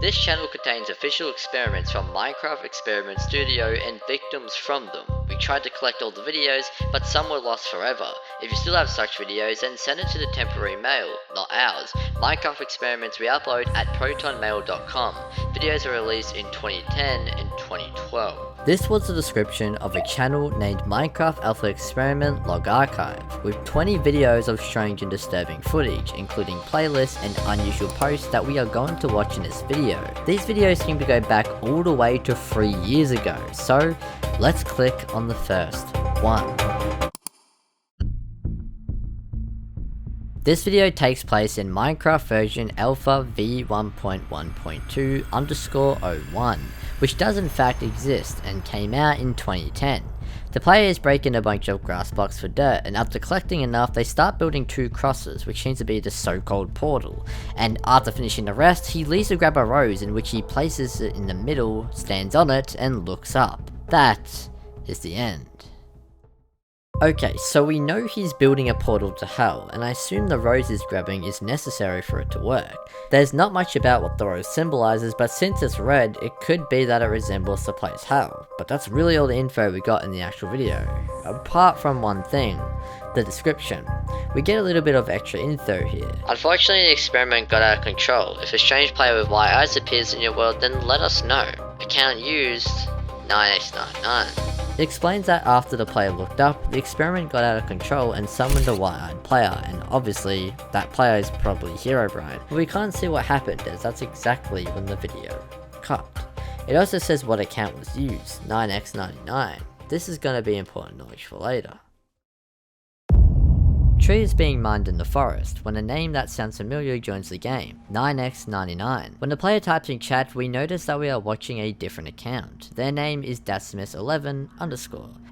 This channel contains official experiments from Minecraft Experiment Studio and victims from them. We tried to collect all the videos, but some were lost forever. If you still have such videos, then send it to the temporary mail, not ours. Minecraft experiments we upload at protonmail.com. Videos are released in 2010 and 2012. This was the description of a channel named Minecraft Alpha Experiment Log Archive, with 20 videos of strange and disturbing footage, including playlists and unusual posts that we are going to watch in this video. These videos seem to go back all the way to 3 years ago, so let's click on the first one. This video takes place in Minecraft version Alpha v1.1.2_01, which does in fact exist and came out in 2010. The players break in a bunch of grass blocks for dirt, and after collecting enough they start building 2 crosses, which seems to be the so-called portal, and after finishing the rest he leaves to grab a rose in which he places it in the middle, stands on it, and looks up. That is the end. Okay, so we know he's building a portal to hell, and I assume the rose he's grabbing is necessary for it to work. There's not much about what the rose symbolizes, but since it's red, it could be that it resembles the place hell. But that's really all the info we got in the actual video. Apart from one thing, the description. We get a little bit of extra info here. Unfortunately, the experiment got out of control. If a strange player with white eyes appears in your world, then let us know. Account used 9x99. It explains that after the player looked up, the experiment got out of control and summoned a white-eyed player, and obviously, that player is probably Herobrine. But we can't see what happened, as that's exactly when the video cut. It also says what account was used, 9x99. This is going to be important knowledge for later. Tree is being mined in the forest, when a name that sounds familiar joins the game, 9x99. When the player types in chat, we notice that we are watching a different account. Their name is Dasimus11_,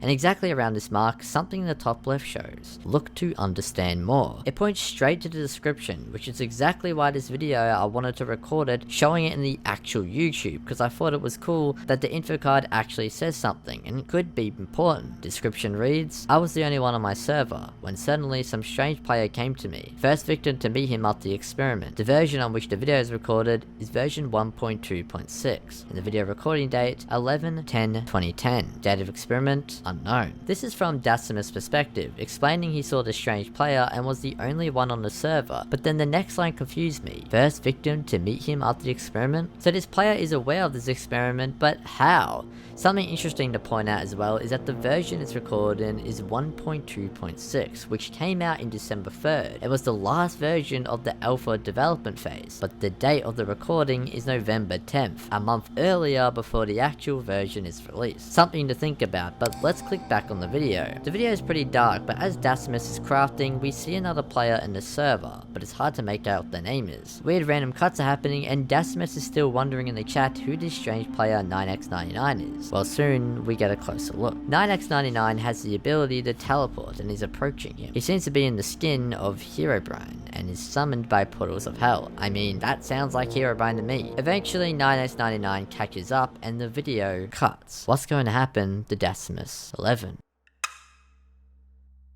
and exactly around this mark, something in the top left shows, look to understand more. It points straight to the description, which is exactly why this video I wanted to record it, showing it in the actual YouTube, because I thought it was cool that the info card actually says something, and it could be important. Description reads, I was the only one on my server, when suddenly some strange player came to me. First victim to meet him after the experiment. The version on which the video is recorded is version 1.2.6, and the video recording date 11/10/2010. Date of experiment unknown. This is from Dasimus' perspective, explaining he saw the strange player and was the only one on the server, but then the next line confused me. First victim to meet him after the experiment? So this player is aware of this experiment, but how? Something interesting to point out as well is that the version it's recorded in is 1.2.6, which came out in December 3rd. It was the last version of the alpha development phase, but the date of the recording is November 10th, a month earlier before the actual version is released. Something to think about, but let's click back on the video. The video is pretty dark, but as Dasimus is crafting, we see another player in the server, but it's hard to make out what their name is. Weird random cuts are happening, and Dasimus is still wondering in the chat who this strange player 9x99 is. Well, soon we get a closer look. 9x99 has the ability to teleport and is approaching him. He seems to be in the skin of Herobrine and is summoned by portals of hell. I mean, that sounds like Herobrine to me. Eventually 9x99 catches up and the video cuts. What's going to happen to Dasimus11?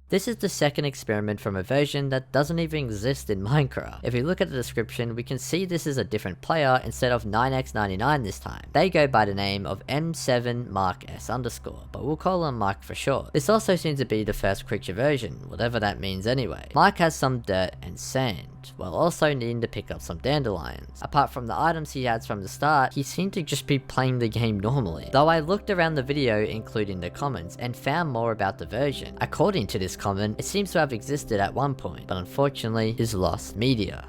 This is the second experiment from a version that doesn't even exist in Minecraft. If we look at the description, we can see this is a different player instead of 9x99 this time. They go by the name of M7MarkS_, but we'll call him Mark for short. This also seems to be the first creature version, whatever that means anyway. Mark has some dirt and sand, while also needing to pick up some dandelions. Apart from the items he has from the start, he seemed to just be playing the game normally. Though I looked around the video, including the comments, and found more about the version. According to this comment, it seems to have existed at one point, but unfortunately is lost media.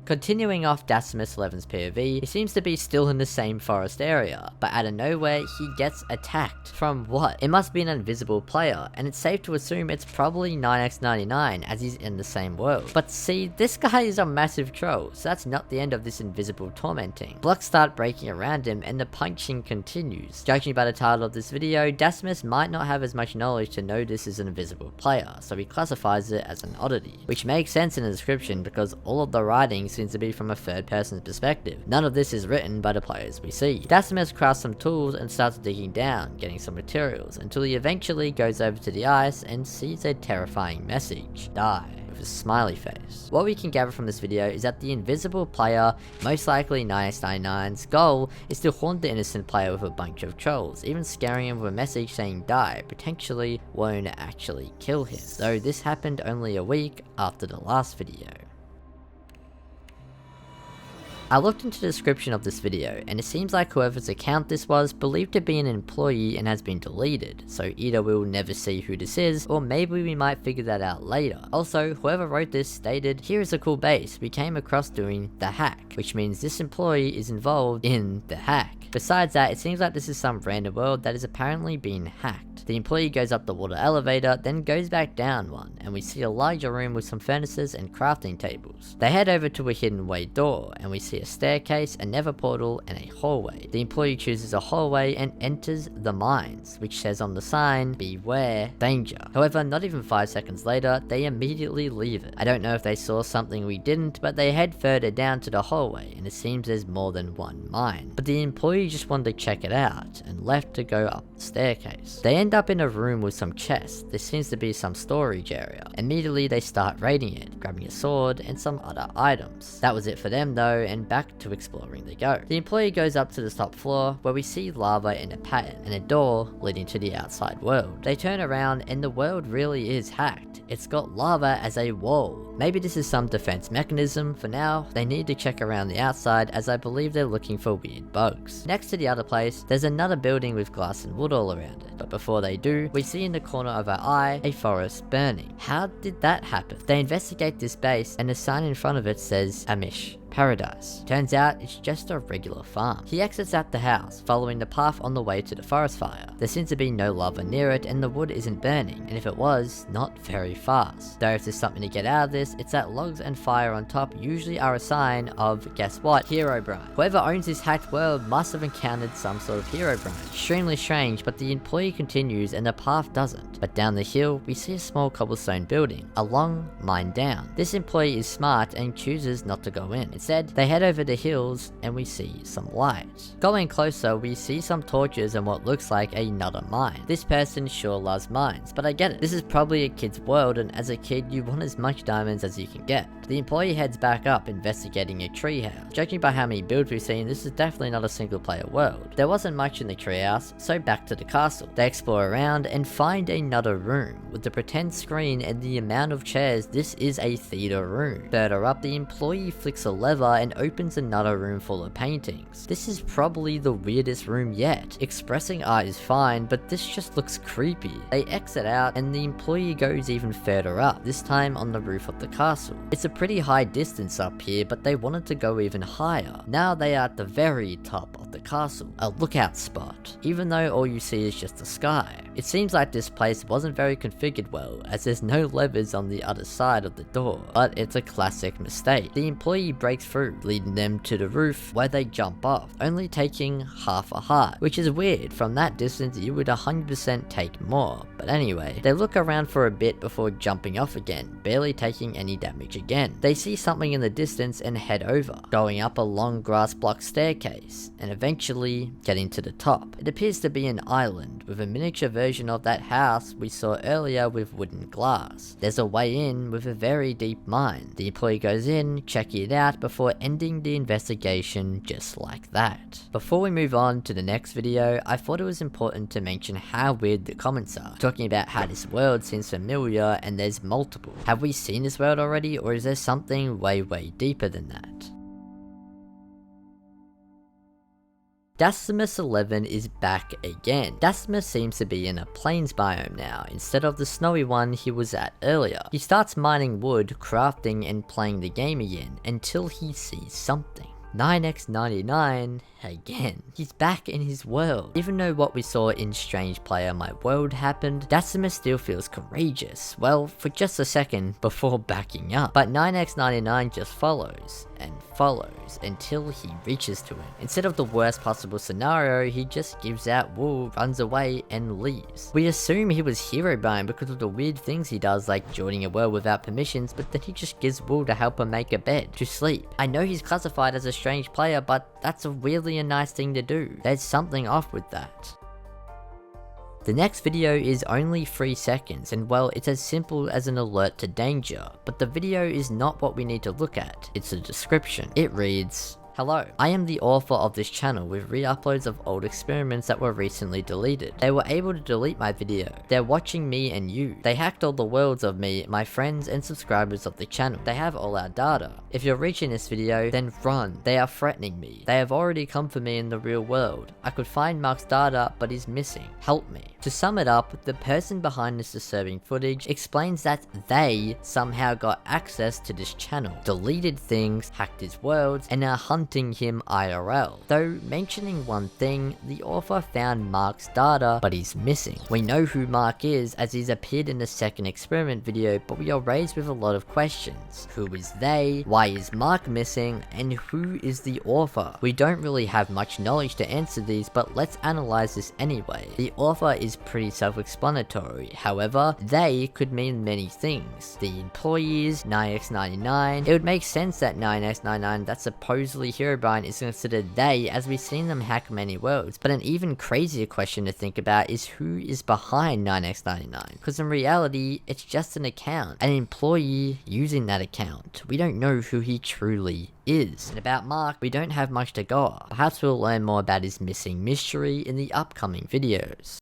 Continuing off Dasimus11's POV, he seems to be still in the same forest area, but out of nowhere he gets attacked. From what? It must be an invisible player, and it's safe to assume it's probably 9x99 as he's in the same world. But see, this guy is a massive troll, so that's not the end of this invisible tormenting. Blocks start breaking around him and the punching continues. Judging by the title of this video, Dasimus might not have as much knowledge to know this is an invisible player, so he classifies it as an oddity. Which makes sense in the description because all of the writing seems to be from a third person's perspective. None of this is written by the players we see. Dasimus crafts some tools and starts digging down, getting some materials, until he eventually goes over to the ice and sees a terrifying message. Die. with a smiley face. What we can gather from this video is that the invisible player, most likely 9x99's goal is to haunt the innocent player with a bunch of trolls, even scaring him with a message saying die, potentially won't actually kill him, though this happened only a week after the last video. I looked into the description of this video, and it seems like whoever's account this was believed to be an employee and has been deleted, so either we'll never see who this is, or maybe we might figure that out later. Also, whoever wrote this stated, "Here is a cool base we came across doing the hack," which means this employee is involved in the hack. Besides that, it seems like this is some random world that is apparently being hacked. The employee goes up the water elevator, then goes back down one, and we see a larger room with some furnaces and crafting tables. They head over to a hidden way door, and we see a staircase, a nether portal, and a hallway. The employee chooses a hallway and enters the mines, which says on the sign, "Beware danger." However, not even 5 seconds later, they immediately leave it. I don't know if they saw something we didn't, but they head further down to the hallway, and it seems there's more than one mine. But the employee just wanted to check it out, and left to go up the staircase. They end up in a room with some chests. This seems to be some storage area. Immediately they start raiding it, grabbing a sword and some other items. That was it for them though, and back to exploring they go. The employee goes up to the top floor, where we see lava in a pattern, and a door leading to the outside world. They turn around and the world really is hacked. It's got lava as a wall. Maybe this is some defense mechanism. For now, they need to check around the outside, as I believe they're looking for weird bugs. Next to the other place, there's another building with glass and wood all around it. But before they do, we see in the corner of our eye, a forest burning. How did that happen? They investigate this base, and the sign in front of it says Amish Paradise. Turns out it's just a regular farm. He exits out the house, following the path on the way to the forest fire. There seems to be no lava near it, and the wood isn't burning, and if it was, not very fast. Though if there's something to get out of this, it's that logs and fire on top usually are a sign of, guess what, Herobrine. Whoever owns this hacked world must have encountered some sort of Herobrine. Extremely strange, but the employee continues and the path doesn't. But down the hill, we see a small cobblestone building, a long mine down. This employee is smart and chooses not to go in. Instead, they head over the hills and we see some light. Going closer, we see some torches and what looks like another mine. This person sure loves mines, but I get it. This is probably a kid's world, and as a kid, you want as much diamonds as you can get. The employee heads back up, investigating a treehouse. Judging by how many builds we've seen, this is definitely not a single player world. There wasn't much in the treehouse, so back to the castle. They explore around and find another room. With the pretend screen and the amount of chairs, this is a theater room. Further up, the employee flicks a lever and opens another room full of paintings. This is probably the weirdest room yet. Expressing art is fine, but this just looks creepy. They exit out and the employee goes even further up, this time on the roof of the castle. It's a pretty high distance up here, but they wanted to go even higher. Now they are at the very top of the castle, a lookout spot, even though all you see is just the sky. It seems like this place wasn't very configured well, as there's no levers on the other side of the door, but it's a classic mistake. The employee breaks through, leading them to the roof, where they jump off, only taking half a heart, which is weird. From that distance you would 100% take more, but anyway, they look around for a bit before jumping off again, barely taking any damage again. They see something in the distance and head over, going up a long grass block staircase, and eventually getting to the top. It appears to be an island, with a miniature version of that house we saw earlier with wooden glass. There's a way in with a very deep mine. The employee goes in, checking it out before ending the investigation just like that. Before we move on to the next video, I thought it was important to mention how weird the comments are, talking about how this world seems familiar and there's multiple. Have we seen this world already, or is there something way deeper than that? Dasimus 11 is back again. Dasimus seems to be in a plains biome now, instead of the snowy one he was at earlier. He starts mining wood, crafting and playing the game again, until he sees something. 9x99 again. He's back in his world. Even though what we saw in Strange Player My World happened, Dasimus still feels courageous. Well, for just a second before backing up. But 9x99 just follows and follows until he reaches to him. Instead of the worst possible scenario, he just gives out wool, runs away and leaves. We assume he was Herobrine because of the weird things he does, like joining a world without permissions, but then he just gives wool to help him make a bed to sleep. I know he's classified as a strange player, but that's a really a nice thing to do. There's something off with that. The next video is only 3 seconds, and well, it's as simple as an alert to danger, but the video is not what we need to look at, it's a description. It reads, "Hello, I am the author of this channel with re-uploads of old experiments that were recently deleted. They were able to delete my video. They're watching me and you. They hacked all the worlds of me, my friends and subscribers of the channel. They have all our data. If you're reaching this video, then run. They are threatening me. They have already come for me in the real world. I could find Mark's data, but he's missing. Help me." To sum it up, the person behind this disturbing footage explains that they somehow got access to this channel, deleted things, hacked his worlds, and are hunting him IRL. Though mentioning one thing, the author found Mark's data, but he's missing. We know who Mark is as he's appeared in the second experiment video, but we are raised with a lot of questions. Who is they? Why is Mark missing? And who is the author? We don't really have much knowledge to answer these, but let's analyze this anyway. The author is pretty self-explanatory. However, they could mean many things. The employees, 9x99. It would make sense that 9x99, that supposedly Herobrine, is considered they, as we've seen them hack many worlds. But an even crazier question to think about is who is behind 9x99? Because in reality, it's just an account, an employee using that account. We don't know who he truly is. And about Mark, we don't have much to go off. Perhaps we'll learn more about his missing mystery in the upcoming videos.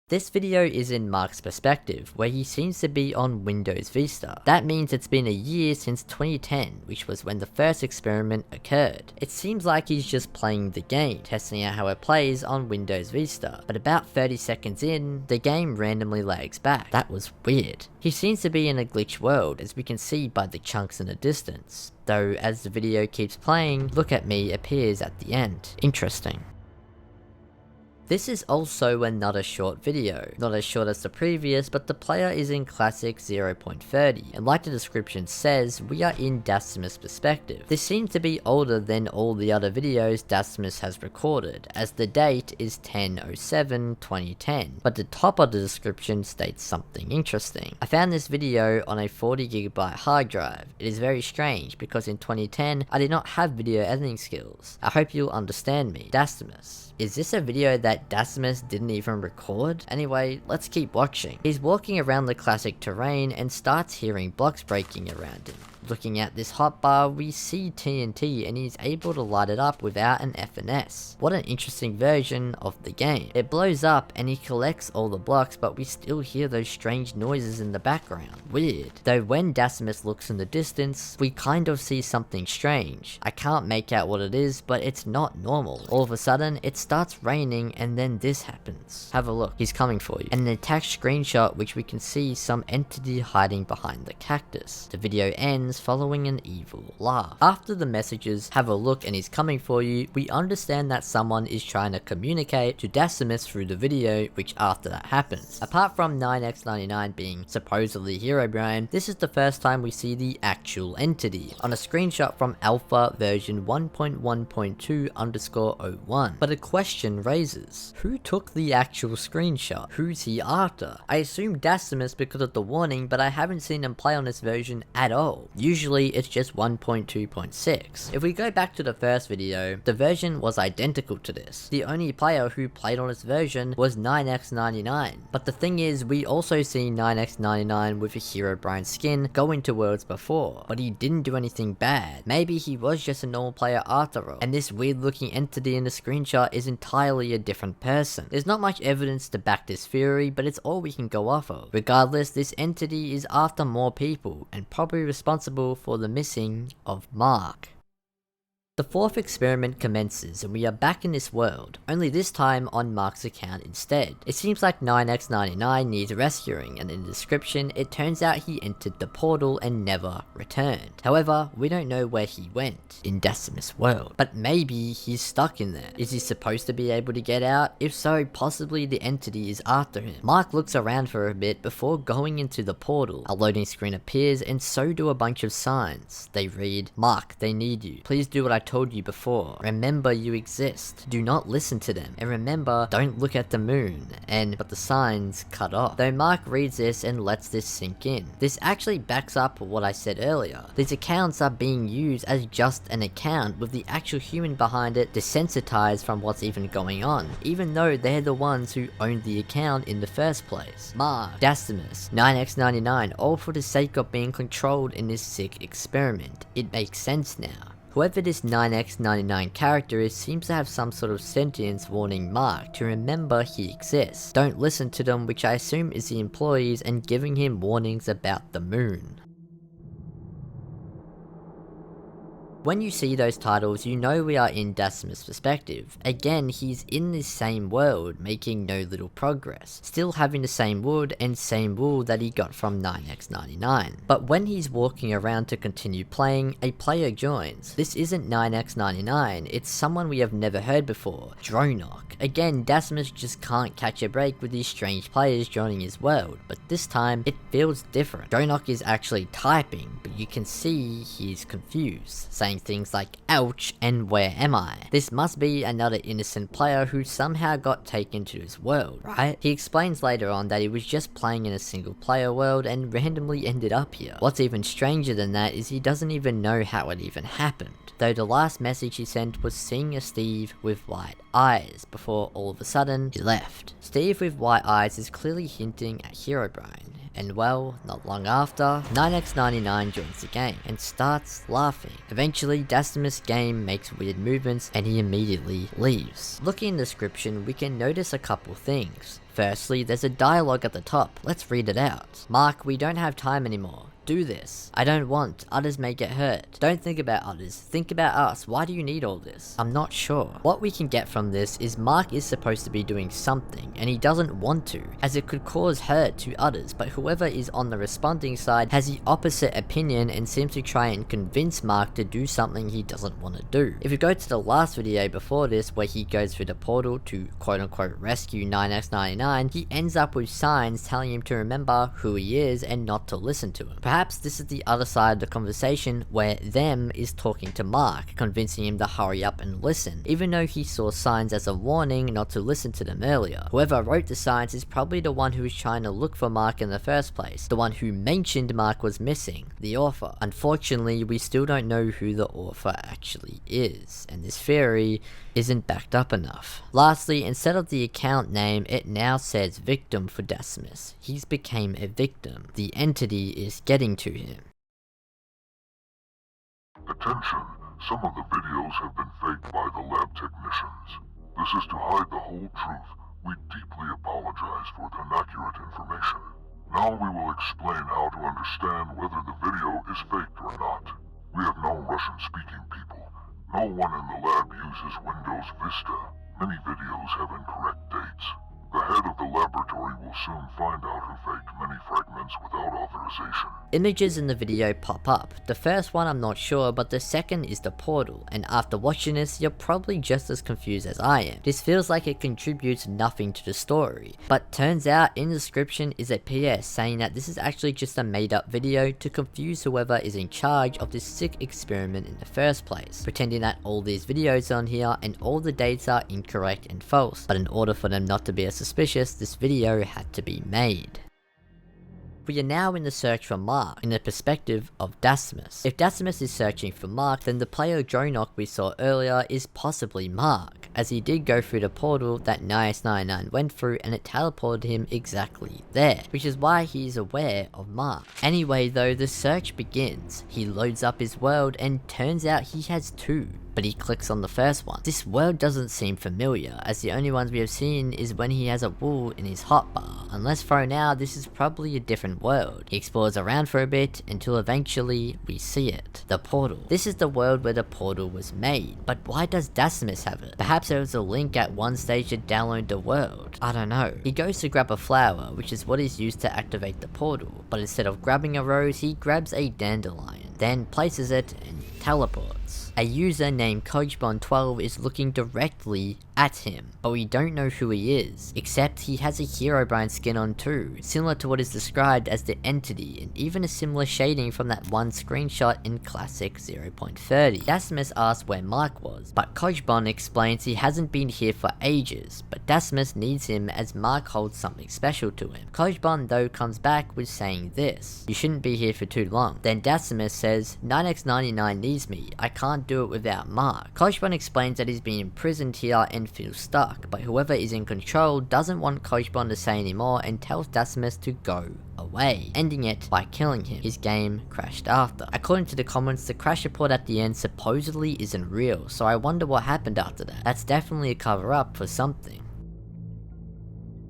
This video is in Mark's perspective, where he seems to be on Windows Vista. That means it's been a year since 2010, which was when the first experiment occurred. It seems like he's just playing the game, testing out how it plays on Windows Vista, but about 30 seconds in, the game randomly lags back. That was weird. He seems to be in a glitch world, as we can see by the chunks in the distance. Though, as the video keeps playing, "Look at me" appears at the end. Interesting. This is also another short video, not as short as the previous, but the player is in classic 0.30, and like the description says, we are in Dasimus' perspective. This seems to be older than all the other videos Dasimus has recorded, as the date is 10/07/2010, but the top of the description states something interesting. I found this video on a 40GB hard drive. It is very strange, because in 2010, I did not have video editing skills. I hope you'll understand me. Dasimus. Is this a video that Dasimus didn't even record? Anyway, let's keep watching. He's walking around the classic terrain and starts hearing blocks breaking around him. Looking at this hotbar, we see TNT and he's able to light it up without an FNS. What an interesting version of the game. It blows up and he collects all the blocks, but we still hear those strange noises in the background. Weird. Though when Dasimus looks in the distance, we kind of see something strange. I can't make out what it is, but it's not normal. All of a sudden, it starts raining and then this happens. Have a look. He's coming for you. And an attached screenshot which we can see some entity hiding behind the cactus. The video ends following an evil laugh. After the messages, "Have a look and he's coming for you," we understand that someone is trying to communicate to Dasimus through the video, which after that happens. Apart from 9x99 being supposedly Herobrine, this is the first time we see the actual entity, on a screenshot from alpha version 1.1.2_01. But a question raises, who took the actual screenshot? Who's he after? I assume Dasimus because of the warning, but I haven't seen him play on this version at all. Usually it's just 1.2.6. If we go back to the first video, the version was identical to this. The only player who played on this version was 9x99. But the thing is, we also see 9x99 with a Herobrine skin go into worlds before, but he didn't do anything bad. Maybe he was just a normal player after all, and this weird looking entity in the screenshot is entirely a different person. There's not much evidence to back this theory, but it's all we can go off of. Regardless, this entity is after more people, and probably responsible for the missing of Mark. The fourth experiment commences and we are back in this world, only this time on Mark's account instead. It seems like 9x99 needs rescuing, and in the description it turns out he entered the portal and never returned. However, we don't know where he went in Dasimus' world, but maybe he's stuck in there. Is he supposed to be able to get out? If so, possibly the entity is after him. Mark looks around for a bit before going into the portal. A loading screen appears and so do a bunch of signs. They read, "Mark, they need you. Please do what I told you before. Remember you exist. Do not listen to them. And remember, don't look at the moon. But the signs cut off. Though Mark reads this and lets this sink in. This actually backs up what I said earlier. These accounts are being used as just an account with the actual human behind it desensitized from what's even going on, even though they're the ones who owned the account in the first place. Mark, Dasimus, 9x99, all for the sake of being controlled in this sick experiment. It makes sense now. Whoever this 9x99 character is seems to have some sort of sentience warning Mark to remember he exists. Don't listen to them, which I assume is the employees, and giving him warnings about the moon. When you see those titles, you know we are in Dasimus' perspective. Again, he's in this same world, making no little progress, still having the same wood and same wool that he got from 9x99. But when he's walking around to continue playing, a player joins. This isn't 9x99, it's someone we have never heard before, Drono. Again, Dasimus just can't catch a break with these strange players joining his world, but this time, it feels different. Drono is actually typing, but you can see he's confused, saying things like ouch and where am I? This must be another innocent player who somehow got taken to his world, right? He explains later on that he was just playing in a single player world and randomly ended up here. What's even stranger than that is he doesn't even know how it even happened, though the last message he sent was seeing a Steve with white eyes before all of a sudden he left. Steve with white eyes is clearly hinting at Herobrine. And well, not long after, 9x99 joins the game and starts laughing. Eventually, Dasimus' game makes weird movements and he immediately leaves. Looking in the description, we can notice a couple things. Firstly, there's a dialogue at the top. Let's read it out. Mark, we don't have time anymore. Do this. I don't want. Others may get hurt. Don't think about others. Think about us. Why do you need all this? I'm not sure. What we can get from this is Mark is supposed to be doing something, and he doesn't want to, as it could cause hurt to others, but whoever is on the responding side has the opposite opinion and seems to try and convince Mark to do something he doesn't want to do. If you go to the last video before this, where he goes through the portal to quote-unquote rescue 9x99, he ends up with signs telling him to remember who he is and not to listen to him. Perhaps this is the other side of the conversation where them is talking to Mark, convincing him to hurry up and listen, even though he saw signs as a warning not to listen to them earlier. Whoever wrote the signs is probably the one who was trying to look for Mark in the first place, the one who mentioned Mark was missing, the author. Unfortunately, we still don't know who the author actually is, and this theory isn't backed up enough. Lastly, instead of the account name, it now says victim for Dasimus. He's became a victim. The entity is getting to him. Attention, some of the videos have been faked by the lab technicians. This is to hide the whole truth. We deeply apologize for the inaccurate information. Now we will explain how to understand whether the video is faked or not. We have no Russian-speaking people. No one in the lab uses Windows Vista. Many videos have incorrect dates. The head of the laboratory will soon find out who faked many fragments without authorization. Images in the video pop up. The first one I'm not sure, but the second is the portal, and after watching this, you're probably just as confused as I am. This feels like it contributes nothing to the story, but turns out in the description is a PS saying that this is actually just a made up video to confuse whoever is in charge of this sick experiment in the first place, pretending that all these videos on here and all the dates are incorrect and false, but in order for them not to be as suspicious, this video had to be made. We are now in the search for Mark, in the perspective of Dasimus. If Dasimus is searching for Mark, then the player Drono we saw earlier is possibly Mark, as he did go through the portal that 9x99 went through and it teleported him exactly there, which is why he is aware of Mark. Anyway though, the search begins. He loads up his world and turns out he has two, but he clicks on the first one. This world doesn't seem familiar, as the only ones we have seen is when he has a wool in his hotbar. Unless for now, this is probably a different world. He explores around for a bit until eventually we see it. The portal. This is the world where the portal was made, but why does Dasimus have it? Perhaps there was a link at one stage to download the world. I don't know. He goes to grab a flower, which is what is used to activate the portal, but instead of grabbing a rose, he grabs a dandelion. then places it and teleports. A user named Kojbon12 is looking directly at him, but we don't know who he is, except he has a Herobrine skin on too, similar to what is described as the entity, and even a similar shading from that one screenshot in Classic 0.30. Dasimus asks where Mark was, but Kojbon explains he hasn't been here for ages, but Dasimus needs him as Mark holds something special to him. Kojbon though comes back with saying this: "You shouldn't be here for too long." Then Dasimus says, "9x99 needs me, I can't do it without Mark." Kojbon explains that he's been imprisoned here and feels stuck, but whoever is in control doesn't want Kojbon to say anymore and tells Dasimus to go away, ending it by killing him. His game crashed after. According to the comments, the crash report at the end supposedly isn't real, so I wonder what happened after that. That's definitely a cover-up for something.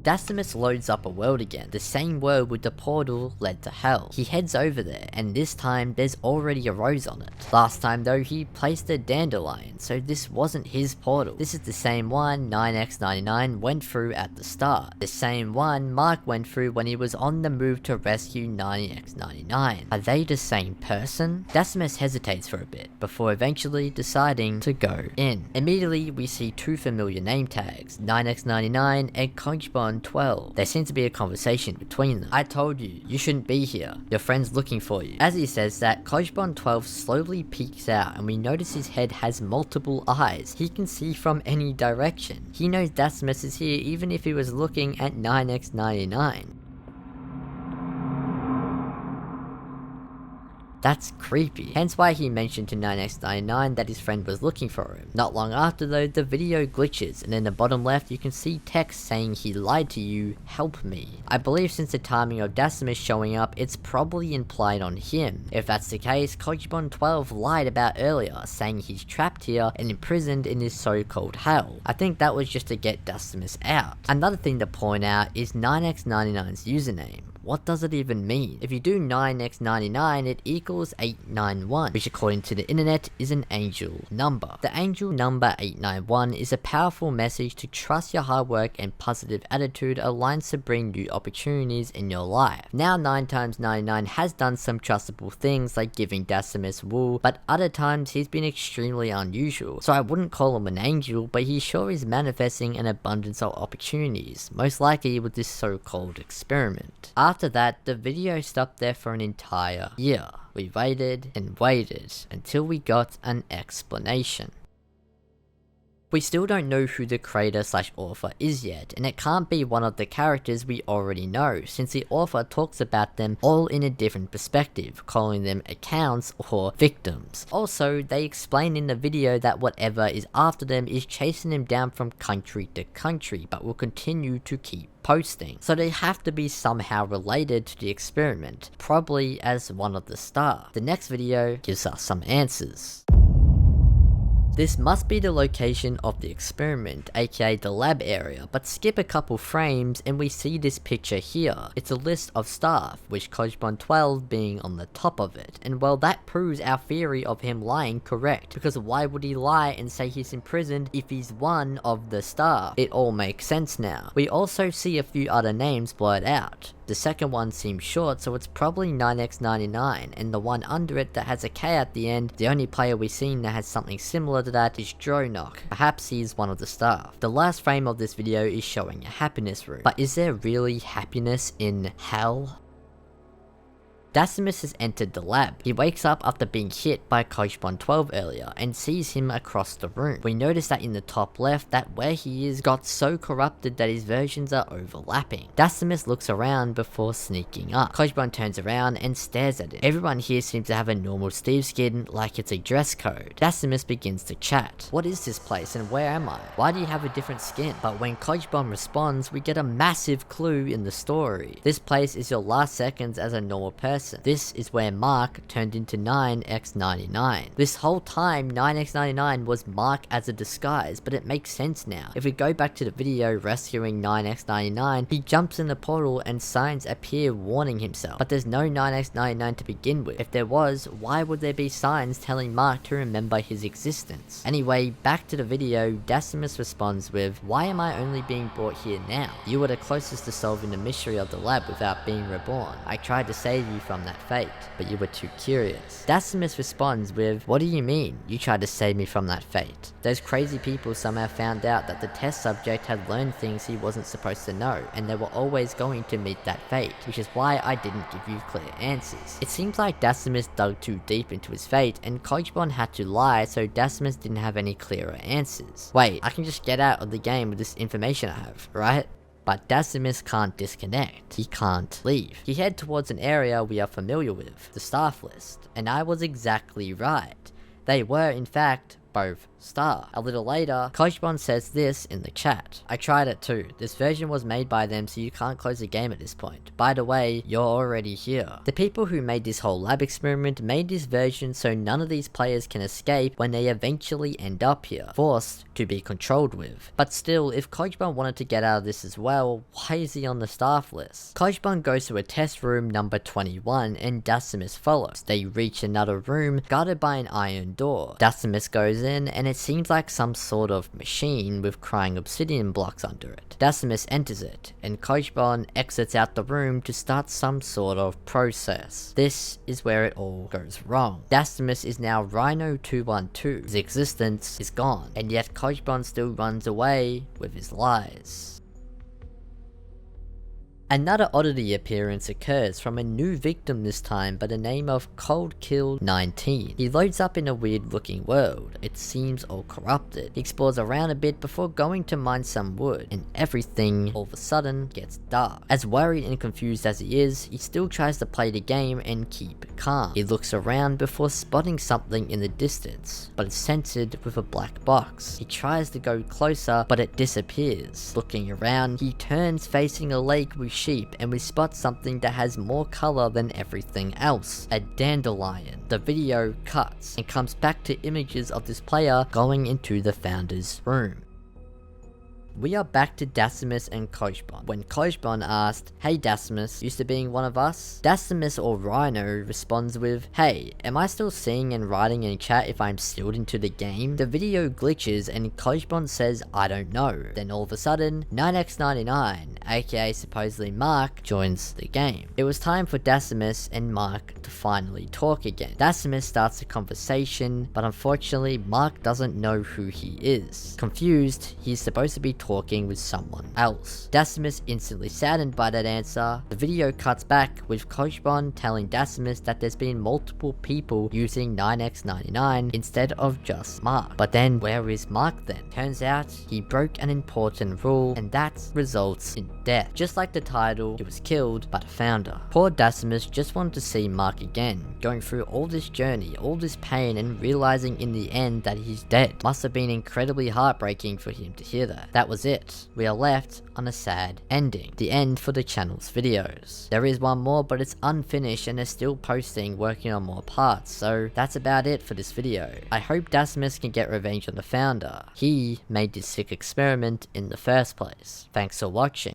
Dasimus loads up a world again, the same world with the portal led to hell. He heads over there, and this time there's already a rose on it. Last time though, he placed a dandelion, so this wasn't his portal. This is the same one 9x99 went through at the start. The same one Mark went through when he was on the move to rescue 90x99. Are they the same person? Dasimus hesitates for a bit, before eventually deciding to go in. Immediately we see two familiar name tags, 9x99 and Kojbon 12. There seems to be a conversation between them. "I told you, you shouldn't be here. Your friend's looking for you." As he says that, Kojbon 12 slowly peeks out and we notice his head has multiple eyes. He can see from any direction. He knows Dasimus is here even if he was looking at 9x99. That's creepy. Hence why he mentioned to 9x99 that his friend was looking for him. Not long after though, the video glitches, and in the bottom left you can see text saying "he lied to you, help me." I believe since the timing of Dasimus showing up, it's probably implied on him. If that's the case, Kojbon 12 lied about earlier, saying he's trapped here and imprisoned in this so-called hell. I think that was just to get Dasimus out. Another thing to point out is 9x99's username. What does it even mean? If you do 9x99, it equals 891, which according to the internet is an angel number. The angel number 891 is a powerful message to trust your hard work and positive attitude aligns to bring new opportunities in your life. Now 9 times 99 has done some trustable things like giving Dasimus wool, but other times he's been extremely unusual. So I wouldn't call him an angel, but he sure is manifesting an abundance of opportunities, most likely with this so-called experiment. After that, the video stopped there for an entire year. We waited and waited until we got an explanation. We still don't know who the creator/author is yet, and it can't be one of the characters we already know, since the author talks about them all in a different perspective, calling them accounts or victims. Also, they explain in the video that whatever is after them is chasing them down from country to country, but will continue to keep posting. So they have to be somehow related to the experiment, probably as one of the staff. The next video gives us some answers. This must be the location of the experiment, aka the lab area, but skip a couple frames and we see this picture here. It's a list of staff, which Kojbon 12 being on the top of it, and well, that proves our theory of him lying correct, because why would he lie and say he's imprisoned if he's one of the staff? It all makes sense now. We also see a few other names blurred out. The second one seems short, so it's probably 9x99, and the one under it that has a K at the end, the only player we've seen that has something similar to that is Drono. Perhaps he's one of the staff. The last frame of this video is showing a happiness room, but is there really happiness in hell? Dasimus has entered the lab. He wakes up after being hit by Kojbon 12 earlier and sees him across the room. We notice that in the top left that where he is got so corrupted that his versions are overlapping. Dasimus looks around before sneaking up. Kojbon turns around and stares at him. Everyone here seems to have a normal Steve skin like it's a dress code. Dasimus begins to chat. "What is this place and where am I? Why do you have a different skin?" But when Kojbon responds, we get a massive clue in the story. This place is your last seconds as a normal person. This is where Mark turned into 9x99. This whole time 9x99 was Mark as a disguise, but it makes sense now. If we go back to the video rescuing 9x99, he jumps in the portal and signs appear warning himself, but there's no 9x99 to begin with. If there was, why would there be signs telling Mark to remember his existence? Anyway, back to the video, Dasimus responds with, "Why am I only being brought here now? You were the closest to solving the mystery of the lab without being reborn. I tried to save you from that fate, but you were too curious. Dasimus responds with, what do you mean, you tried to save me from that fate? Those crazy people somehow found out that the test subject had learned things he wasn't supposed to know, and they were always going to meet that fate, which is why I didn't give you clear answers. It seems like Dasimus dug too deep into his fate, and Kojbon had to lie so Dasimus didn't have any clearer answers. Wait, I can just get out of the game with this information I have, right? But Dasimus can't disconnect. He can't leave. He head towards an area we are familiar with, the staff list, and I was exactly right. They were, in fact, both star. A little later, Kojbon says this in the chat. I tried it too. This version was made by them, so you can't close the game at this point. By the way, you're already here. The people who made this whole lab experiment made this version so none of these players can escape when they eventually end up here, forced to be controlled with. But still, if Kojbon wanted to get out of this as well, why is he on the staff list? Kojbon goes to a test room number 21 and Dasimus follows. They reach another room guarded by an iron door. Dasimus goes in and it seems like some sort of machine with crying obsidian blocks under it. Dasimus enters it, and Kojbon exits out the room to start some sort of process. This is where it all goes wrong. Dasimus is now Rhino 212. His existence is gone, and yet Kojbon still runs away with his lies. Another oddity appearance occurs from a new victim this time by the name of Coldkill19. He loads up in a weird looking world. It seems all corrupted. He explores around a bit before going to mine some wood, and everything all of a sudden gets dark. As worried and confused as he is, he still tries to play the game and keep calm. He looks around before spotting something in the distance, but it's censored with a black box. He tries to go closer, but it disappears. Looking around, he turns facing a lake with sheep, and we spot something that has more color than everything else. A dandelion. The video cuts and comes back to images of this player going into the founder's room. We are back to Dasimus and Kojbon. When Kojbon asked, hey Dasimus, used to being one of us? Dasimus or Rhino responds with, hey, am I still seeing and writing in chat if I'm sealed into the game? The video glitches and Kojbon says, I don't know. Then all of a sudden, 9x99, aka supposedly Mark, joins the game. It was time for Dasimus and Mark to finally talk again. Dasimus starts a conversation, but unfortunately Mark doesn't know who he is. Confused, he's supposed to be talking with someone else. Dasimus instantly saddened by that answer. The video cuts back with Kojbon telling Dasimus that there's been multiple people using 9x99 instead of just Mark. But then where is Mark then? Turns out he broke an important rule, and that results in death. Just like the title, he was killed by the founder. Poor Dasimus just wanted to see Mark again, going through all this journey, all this pain, and realizing in the end that he's dead. Must have been incredibly heartbreaking for him to hear that. That was it. We are left on a sad ending. The end for the channel's videos. There is one more, but it's unfinished and they're still posting, working on more parts, so that's about it for this video. I hope Dasimus can get revenge on the founder. He made this sick experiment in the first place. Thanks for watching.